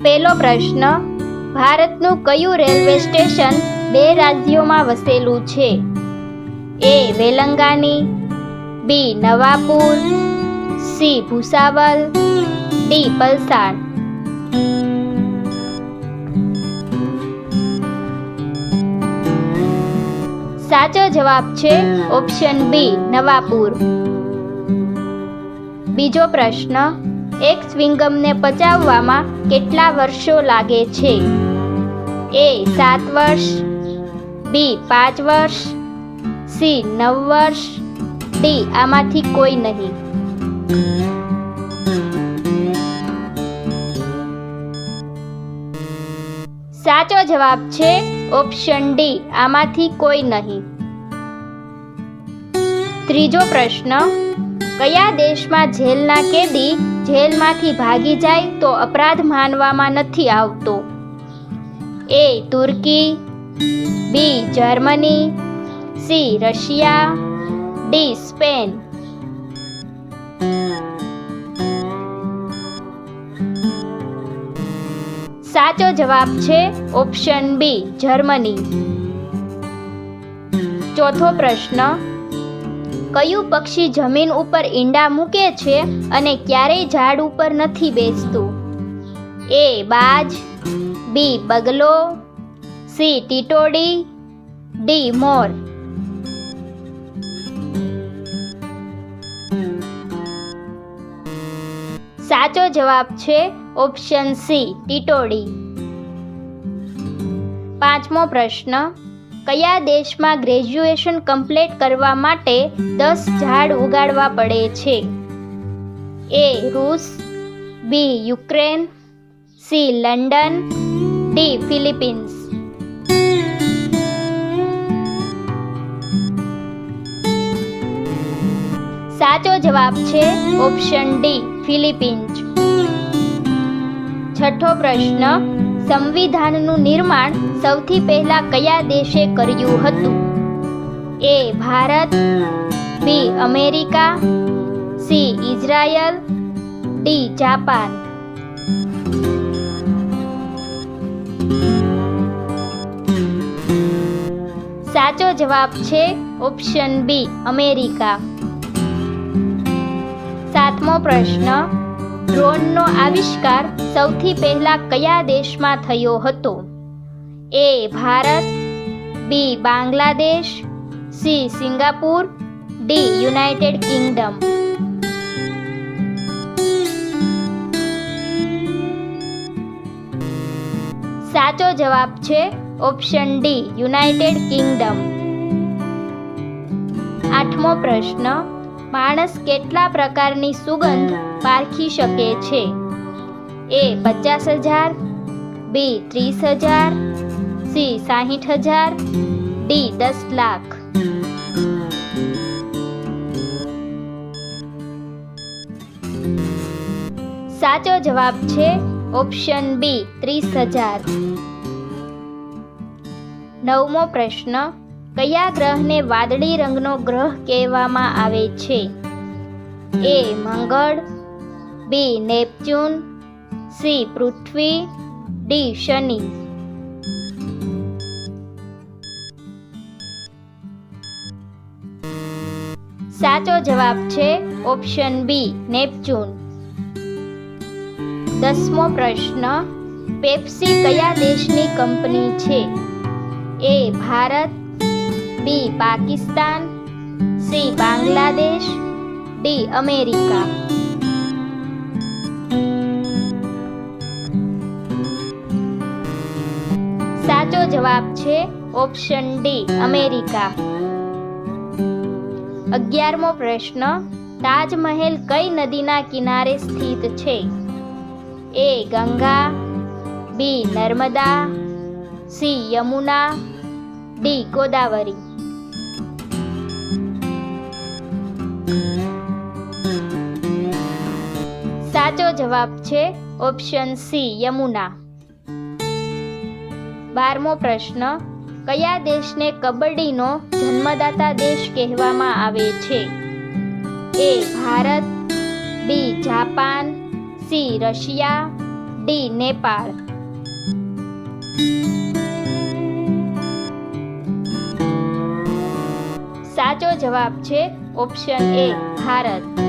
પહેલો પ્રશ્ન, ભારતનું કયું રેલવે સ્ટેશન 2 રાજ્યોમાં વસેલું છે? એ. વેલંગાની, બી. નવાપુર, સી. ભુસાવલ, ડી. પલસાડ. સાચો જવાબ છે ઓપ્શન બી, નવાપુર. બીજો પ્રશ્ન, એક ચ્યુઇંગમને પચાવવામાં કેટલા વર્ષો લાગે છે? એ. 7 વર્ષ, બી. 5 વર્ષ, સી. 9 વર્ષ, ડી. આમાંથી કોઈ નહીં. સાચો જવાબ છે ઓપ્શન ડી, આમાંથી કોઈ નહીં. ત્રીજો પ્રશ્ન, કયા દેશમાં જેલના કેદી જેલમાંથી ભાગી જાય તો અપરાધ માનવામાં નથી આવતો? એ. તુર્કી, B. Germany, C. Russia, D. Spain. સાચો જવાબ છે ઓપ્શન બી, જર્મની. ચોથો પ્રશ્ન, કયું પક્ષી જમીન ઉપર ઈંડા મૂકે છે અને ક્યારેય ઝાડ ઉપર નથી બેસતું? એ. બાજ, બી. બગલો, સી. ટીટોડી, ડી. મોર. સાચો જવાબ છે ઓપ્શન સી, ટીટોડી. પાંચમો પ્રશ્ન, કયા દેશમાં ગ્રેજ્યુએશન કમ્પ્લીટ કરવા માટે 10 ઝાડ ઉગાડવા પડે છે? એ. રૂસ, B. Ukraine, C. London, D. Philippines. સાચો જવાબ છે ઓપ્શન ડી, ફિલિપીન્સ. છઠ્ઠો પ્રશ્ન, સંવિધાનનું નિર્માણ સૌથી પહેલા કયા દેશે કર્યું હતું? A. Bharat, B. America, C. Israel, D. Japan. સાચો જવાબ છે ઓપ્શન બી, અમેરિકા. સાતમો પ્રશ્ન, ડ્રોનનો આવિષ્કાર સૌથી પહેલા કયા દેશમાં થયો હતો? A. Bharat, B. Bangladesh, C. Singapore, D. United Kingdom. સાચો જવાબ છે ઓપ્શન ડી, યુનાઇટેડ કિંગડમ. આઠમો પ્રશ્ન, માણસ કેટલા પ્રકારની સુગંધ પારખી શકે છે? એ. 50,000, બી. 30,000, સી. 60,000, ડી. 10 લાખ. સાચો જવાબ છે ઓપ્શન બી, 30,000. નવમો પ્રશ્ન, કયા ગ્રહને વાદળી રંગનો ગ્રહ કહેવામાં આવે છે? એ. મંગળ, બી. Neptune, C. પૃથ્વી, ડી. શનિ. સાચો જવાબ છે ઓપ્શન બી, નેપચ્યુન. 10મો પ્રશ્ન, પેપ્સી કયા દેશની કંપની છે? A. Bharat, B. Pakistan, C. Bangladesh, D. America. સાચો જવાબ છે ઓપ્શન ડી, અમેરિકા. 11મો પ્રશ્ન, તાજમહેલ કઈ નદીના કિનારે સ્થિત છે? એ. ગંગા, બી. નર્મદા, સી. યમુના, ડી. ગોદાવરી. સાચો જવાબ છે ઓપ્શન સી, યમુના. 12મો પ્રશ્ન, કયા દેશને કબડ્ડીનો જન્મદાતા દેશ કહેવામાં આવે છે? A. Bharat, B. Japan, C. Russia, D Nepal. સાચો જવાબ છે ઓપ્શન એ ભારત.